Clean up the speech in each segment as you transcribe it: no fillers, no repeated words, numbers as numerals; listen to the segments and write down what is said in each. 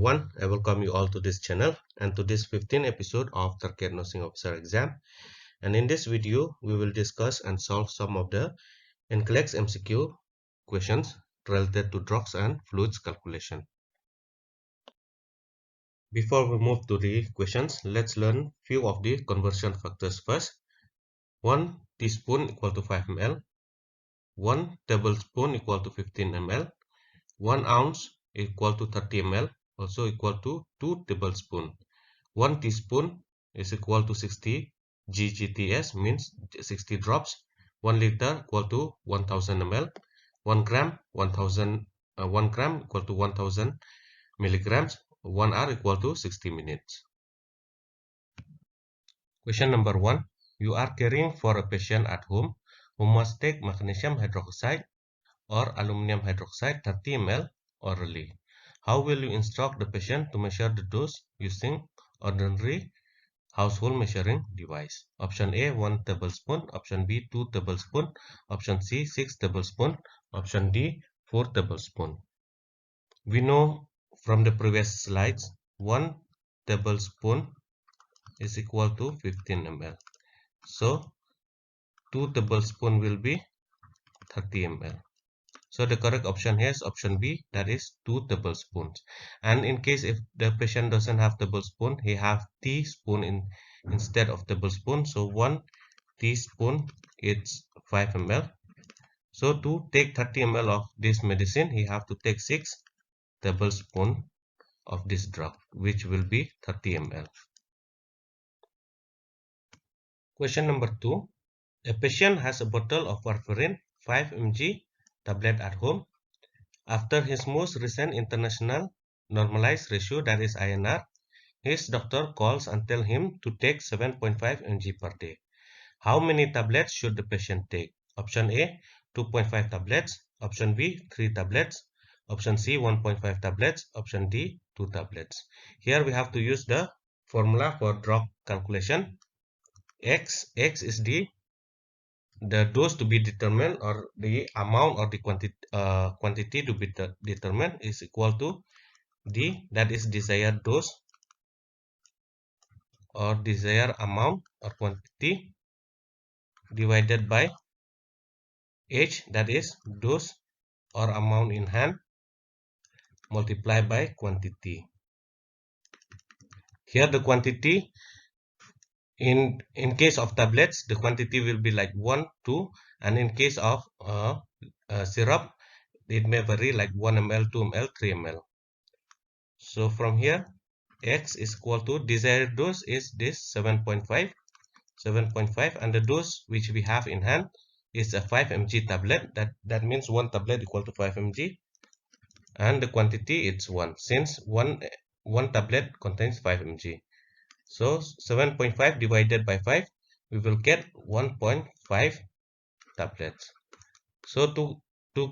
everyone, I welcome you all to this channel and to this 15th episode of Terkait Nursing Officer exam. And in this video, we will discuss and solve some of the NCLEX MCQ questions related to drugs and fluids calculation. Before we move to the questions, let's learn few of the conversion factors first. 1 teaspoon equal to 5 ml, 1 tablespoon equal to 15 ml, 1 ounce equal to 30 ml, also equal to 2 tablespoons. 1 teaspoon is equal to 60 GGTS, means 60 drops. 1 liter equal to 1000 ml. 1 gram 1 gram equal to 1000 milligrams. 1 hour equal to 60 minutes. Question number 1. You are caring for a patient at home who must take magnesium hydroxide or aluminum hydroxide 30 ml orally. How will you instruct the patient to measure the dose using ordinary household measuring device? Option A 1 tablespoon, option B 2 tablespoons, option C 6 tablespoons, option D 4 tablespoons. We know from the previous slides 1 tablespoon is equal to 15 ml. So 2 tablespoons will be 30 ml. So the correct option here is option B, that is 2 tablespoons. And in case if the patient doesn't have tablespoon, he have teaspoon instead of tablespoon. So 1 teaspoon is 5 ml. So to take 30 ml of this medicine, he have to take 6 tablespoons of this drug, which will be 30 ml. Question number 2. A patient has a bottle of warfarin 5 mg tablet at home. After his most recent international normalized ratio, that is INR, his doctor calls and tells him to take 7.5 mg per day. How many tablets should the patient take? Option A 2.5 tablets, option B 3 tablets, option C 1.5 tablets, option D 2 tablets. Here we have to use the formula for drug calculation. X is the dose to be determined, or the amount or the quantity to be determined, is equal to D, that is desired dose or desired amount or quantity, divided by H, that is dose or amount in hand, multiplied by quantity. Here the quantity, in case of tablets, the quantity will be like 1, 2, and in case of syrup, it may vary like 1 ml, 2 ml, 3 ml. So from here, X is equal to desired dose is this 7.5, and the dose which we have in hand is a 5 mg tablet. That means 1 tablet equal to 5 mg, and the quantity is 1, since one tablet contains 5 mg. So 7.5 divided by 5, we will get 1.5 tablets. So to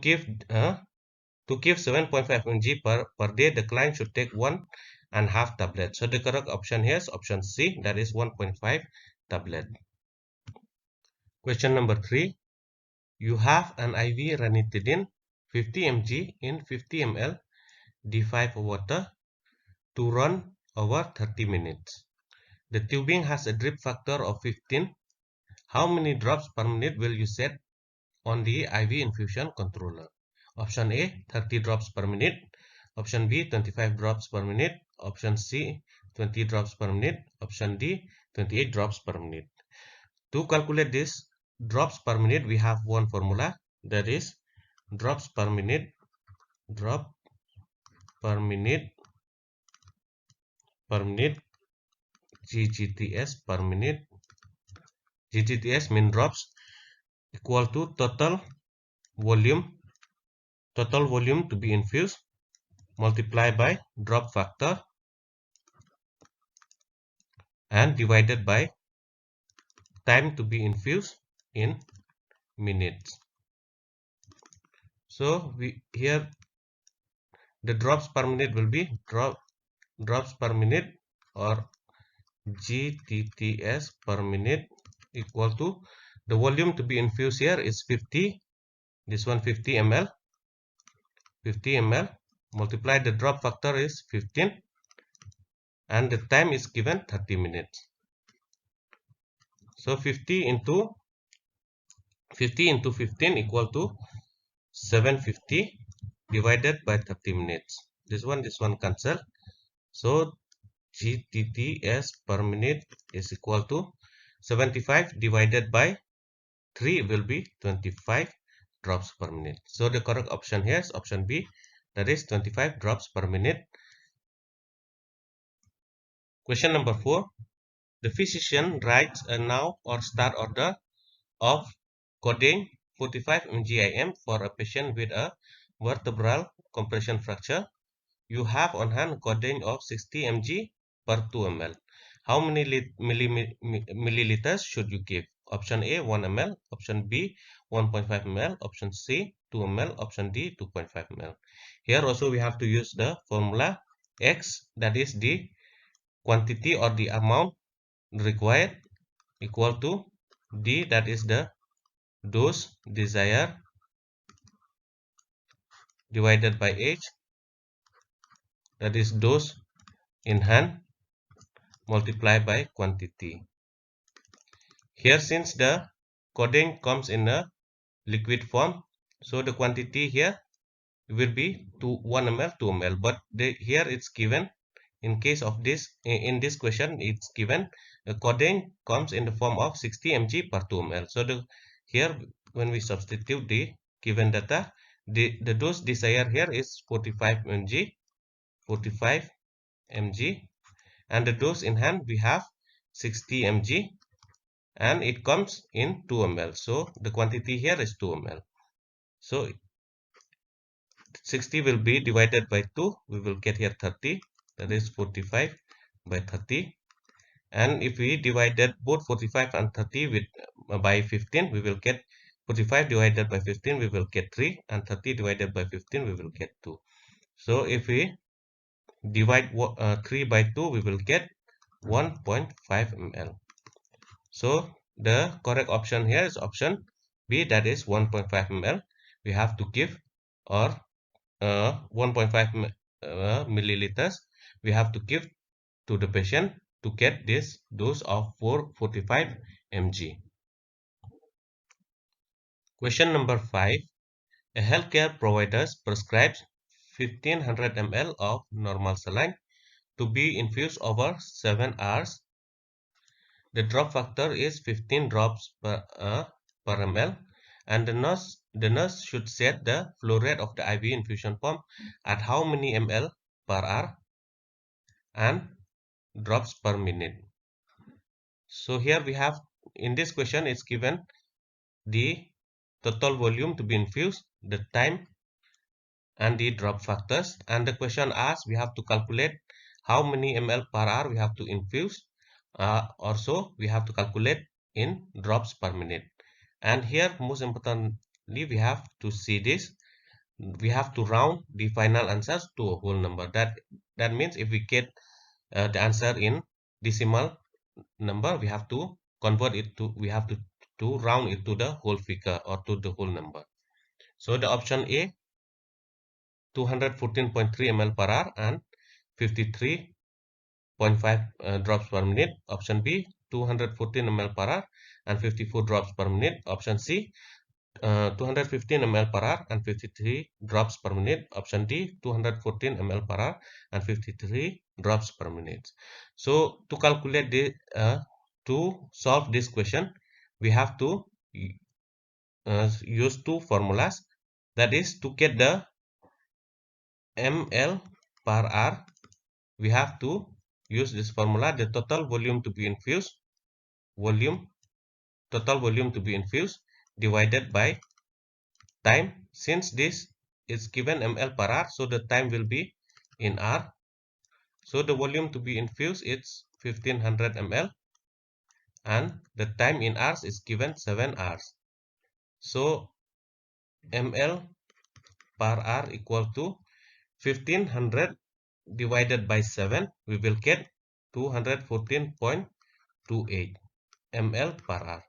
give 7.5 mg per day, the client should take 1.5 tablets. So the correct option here is option C, that is 1.5 tablet. Question number 3. You have an IV ranitidine 50 mg in 50 ml D5 water to run over 30 minutes. The tubing has a drip factor of 15. How many drops per minute will you set on the IV infusion controller? Option A 30 drops per minute, option B 25 drops per minute, option C 20 drops per minute, option D 28 drops per minute. To calculate this drops per minute, we have one formula, that is drops per minute, drop per minute GGTS per minute. GGTS mean drops, equal to total volume to be infused multiplied by drop factor and divided by time to be infused in minutes. So here the drops per minute will be drops per minute, or GTTS per minute, equal to the volume to be infused here is 50, this one 50 ml, multiply the drop factor is 15 and the time is given 30 minutes. So 50 into 15 equal to 750 divided by 30 minutes. This one cancel. So GTTS per minute is equal to 75 divided by 3 will be 25 drops per minute. So the correct option here is option B, that is 25 drops per minute. Question number 4. The physician writes a now or start order of codeine 45 mg/IM for a patient with a vertebral compression fracture. You have on hand codeine of 60 mg per 2 ml. How many milliliters should you give? Option A 1 ml, option B 1.5 ml, option C 2 ml, option D 2.5 ml. Here also we have to use the formula X, that is the quantity or the amount required, equal to D, that is the dose desired, divided by H, that is dose in hand, multiplied by quantity. Here, since the codeine comes in a liquid form, so the quantity here will be 1 ml, 2 ml. But here it's given, in case of this, in this question, it's given the codeine comes in the form of 60 mg per 2 ml. So here, when we substitute the given data, the dose desired here is 45 mg, and the dose in hand we have 60 mg, and it comes in 2 ml. So the quantity here is 2 ml. So 60 will be divided by 2. We will get here 30. That is 45 by 30. And if we divided both 45 and 30 with by 15, we will get 45 divided by 15, we will get 3. And 30 divided by 15, we will get 2. So if we divide 3 by 2, we will get 1.5 ml. So the correct option here is option B, that is 1.5 ml. We have to give, or 1.5 milliliters we have to give to the patient to get this dose of 45 mg. Question number 5. A healthcare provider prescribes 1500 ml of normal saline to be infused over 7 hours. The drop factor is 15 drops per ml, and the nurse should set the flow rate of the IV infusion pump at how many ml per hour and drops per minute. So here we have, in this question, it's given the total volume to be infused, the time, and the drop factors. And the question asks, we have to calculate how many ml per hour we have to infuse. Also, we have to calculate in drops per minute. And here, most importantly, we have to see this. We have to round the final answers to a whole number. That means if we get the answer in decimal number, we have to convert it to, we have to round it to the whole figure or to the whole number. So the option A, 214.3 ml per hour and 53.5 drops per minute. Option B, 214 ml per hour and 54 drops per minute. Option C, 215 ml per hour and 53 drops per minute. Option D, 214 ml per hour and 53 drops per minute. So to calculate the to solve this question, we have to use two formulas. That is, to get the ml per hour, we have to use this formula, the total volume to be infused, total volume to be infused divided by time. Since this is given ml per hour, so the time will be in hour. So the volume to be infused is 1500 ml and the time in hours is given 7 hours. So ml per hour equal to 1500 divided by 7, we will get 214.28 ml per hour.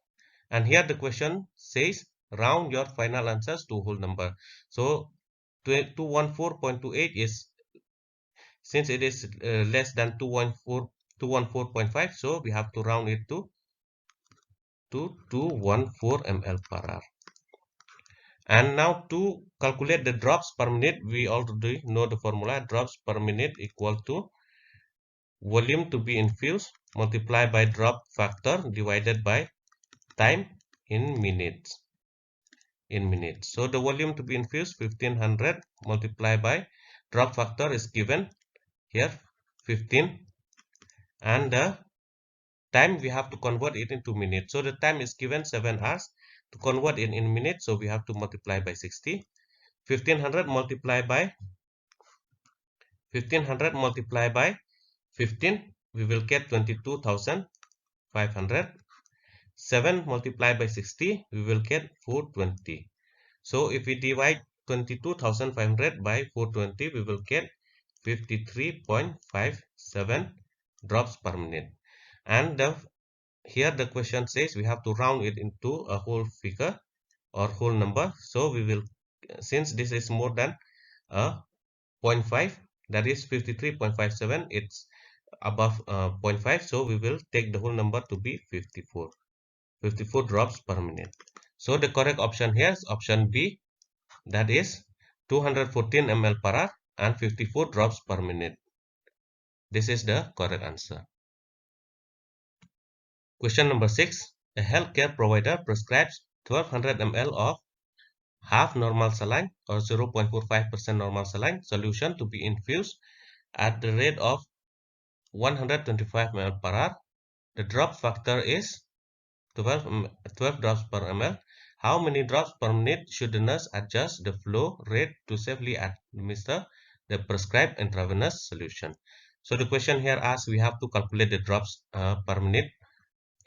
And here the question says round your final answers to whole number. So 214.28 is, since it is less than 214.5, so we have to round it to 214 ml per hour. And now to calculate the drops per minute, we already know the formula. Drops per minute equal to volume to be infused multiplied by drop factor divided by time in minutes. So the volume to be infused 1500 multiplied by drop factor is given here 15, and the time we have to convert it into minutes. So the time is given 7 hours. To convert it in minutes, so we have to multiply by 60. 1500 multiplied by 15, we will get 22,500. 7 multiplied by 60, we will get 420. So if we divide 22,500 by 420, we will get 53.57 drops per minute. And here the question says we have to round it into a whole figure or whole number. So we will, since this is more than 0.5, that is 53.57, it's above 0.5, so we will take the whole number to be 54 drops per minute. So the correct option here is option B, that is 214 ml per hour and 54 drops per minute. This is the correct answer. Question number 6. A healthcare provider prescribes 1200 ml of half normal saline or 0.45% normal saline solution to be infused at the rate of 125 ml per hour. The drop factor is 12 drops per ml. How many drops per minute should the nurse adjust the flow rate to safely administer the prescribed intravenous solution? So the question here asks we have to calculate the drops per minute.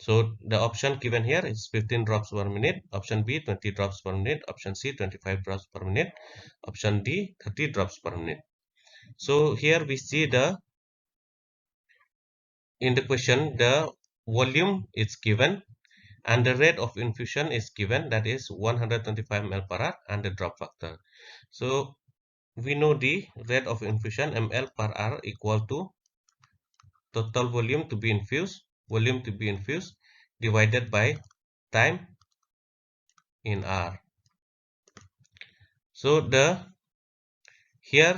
So the option given here is 15 drops per minute, option B 20 drops per minute, option C 25 drops per minute, option D 30 drops per minute. So here we see in the question the volume is given and the rate of infusion is given, that is 125 ml per hour, and the drop factor. So we know the rate of infusion ml per hour equal to total volume to be infused divided by time in hour. So here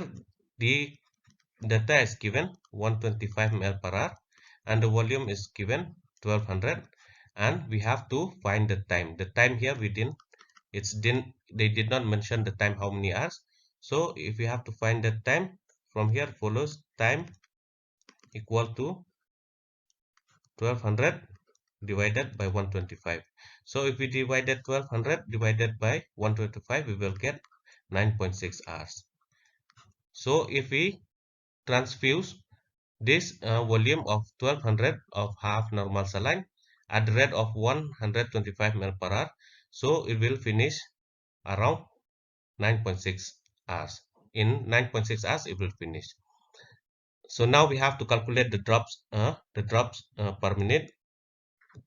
the data is given 125 ml per hour and the volume is given 1200, and we have to find the time. The time here they did not mention the time how many hours. So if we have to find the time, from here follows time equal to 1200 divided by 125. So if we divided 1200 divided by 125, we will get 9.6 hours. So if we transfuse this volume of 1200 of half normal saline at the rate of 125 ml per hour, so it will finish around 9.6 hours. In 9.6 hours it will finish. So now we have to calculate the drops per minute.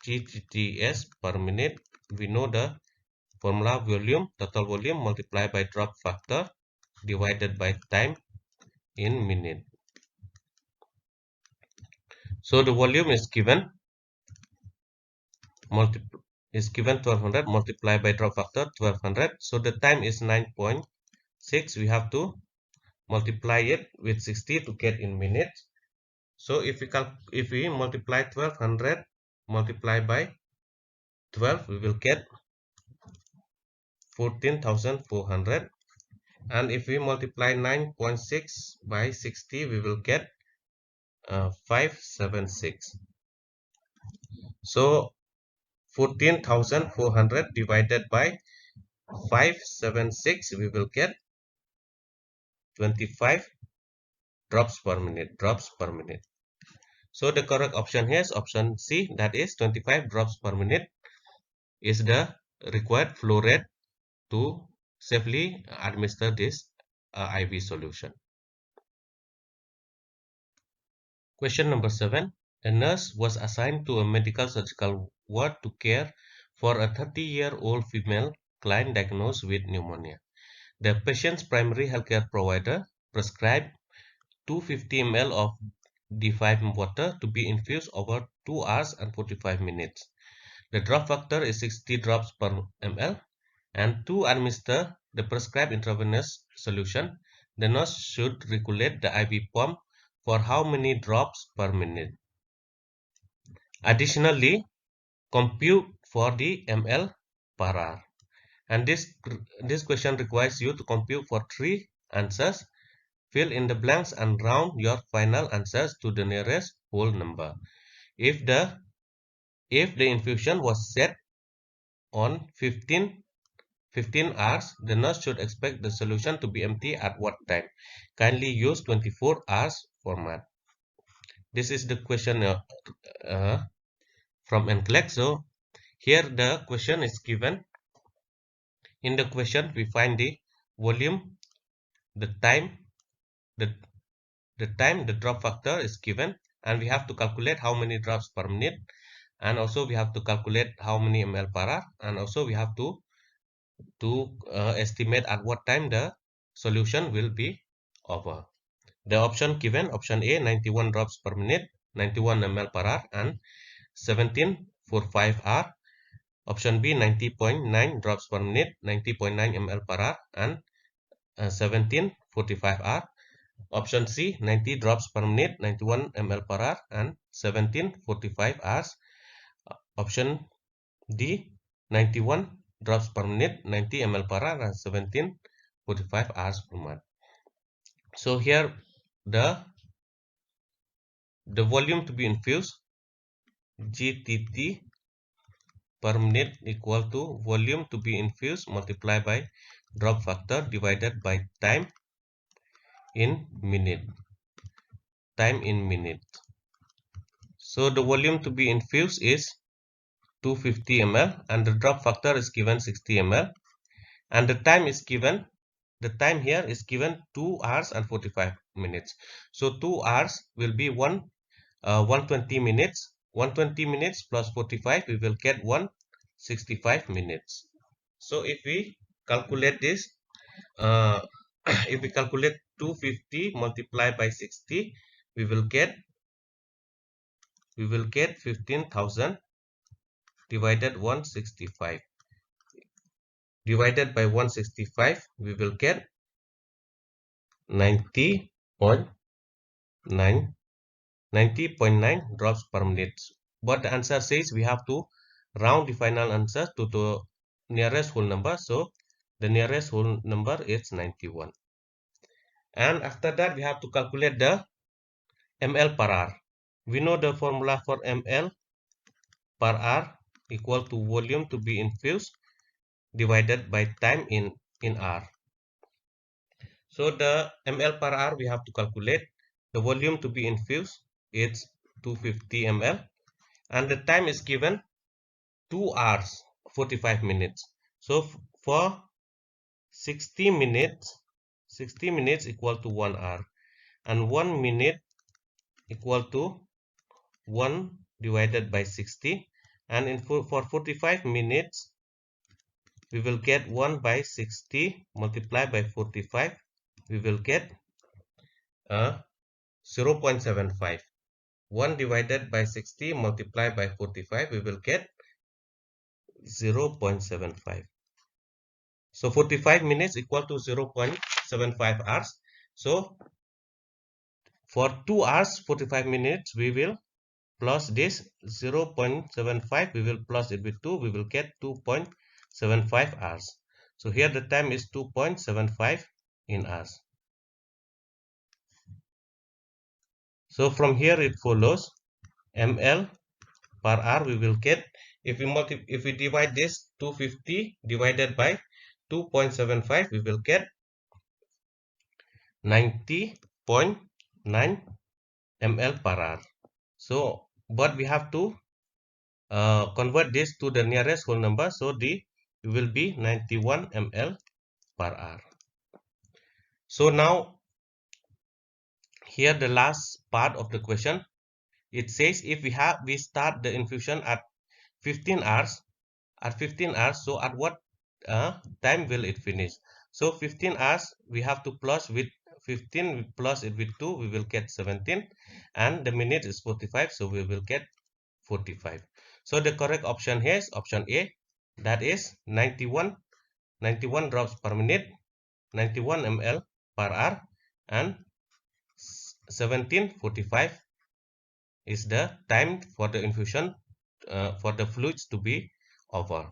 GTS per minute, we know the formula: volume, total volume multiplied by drop factor divided by time in minute. So the volume is given 1200 multiplied by drop factor 1200. So the time is 9.6. We have to multiply it with 60 to get in minutes. So if we multiply 1200 multiplied by 12, we will get 14,400, and if we multiply 9.6 by 60, we will get 576. So 14,400 divided by 576, we will get 25 drops per minute. So the correct option here is option C, that is 25 drops per minute is the required flow rate to safely administer this IV solution. Question number 7. A nurse was assigned to a medical surgical ward to care for a 30-year-old female client diagnosed with pneumonia. The patient's primary healthcare provider prescribed 250 ml of D5 water to be infused over 2 hours and 45 minutes. The drop factor is 60 drops per ml, and to administer the prescribed intravenous solution, the nurse should regulate the IV pump for how many drops per minute. Additionally, compute for the ml per hour. And this question requires you to compute for 3 answers. Fill in the blanks and round your final answers to the nearest whole number. If the infusion was set on 15 hours, the nurse should expect the solution to be empty at what time? Kindly use 24 hours format. This is the question from NCLEX. So here the question is given. In the question, we find the volume, the time, the drop factor is given, and we have to calculate how many drops per minute, and also we have to calculate how many ml per hour, and also we have to estimate at what time the solution will be over. The option given, option A, 91 drops per minute, 91 ml per hour, and 17 for 5 hours. Option B, 90.9 drops per minute, 90.9 ml per hour, and 17:45 hours. Option C, 90 drops per minute, 91 ml per hour, and 17:45 hours. Option D, 91 drops per minute, 90 ml per hour, and 17:45 hours per month. So here the volume to be infused, GTT per minute equal to volume to be infused multiplied by drop factor divided by time in minute. So the volume to be infused is 250 ml, and the drop factor is given 60 ml, and the time is given. The time here is given 2 hours and 45 minutes. So 2 hours will be 120 minutes. 120 minutes plus 45, we will get 165 minutes. So if we calculate this, if we calculate 250 multiplied by 60, we will get 15,000 divided 165. Divided by 165, we will get 90.9 drops per minute. But the answer says we have to round the final answer to the nearest whole number. So the nearest whole number is 91. And after that, we have to calculate the ml per hour. We know the formula for ml per hour equal to volume to be infused divided by time in hour. So the ml per hour we have to calculate. The volume to be infused is 250 ml, and the time is given 2 hours 45 minutes. So for 60 minutes equal to 1 hour, and 1 minute equal to 1 divided by 60, and for 45 minutes we will get 1 by 60 multiplied by 45, we will get 0.75. 1 divided by 60 multiplied by 45, we will get 0.75. So 45 minutes equal to 0.75 hours. So for 2 hours 45 minutes, we will plus this 0.75, we will plus it with 2, we will get 2.75 hours. So here the time is 2.75 in hours. So from here it follows ml per hour we will get, if we divide this 250 divided by 2.75, we will get 90.9 ml per hour. So but we have to convert this to the nearest whole number, so it will be 91 ml per hour. So now here the last part of the question, it says if we start the infusion at 15 hours, so at what time will it finish? So 15 hours we have to plus with 15, we plus it with 2, we will get 17, and the minute is 45, so we will get 45. So the correct option here is option A, that is 91 drops per minute, 91 ml per hour, and 17:45 is the time for the infusion for the fluids to be over.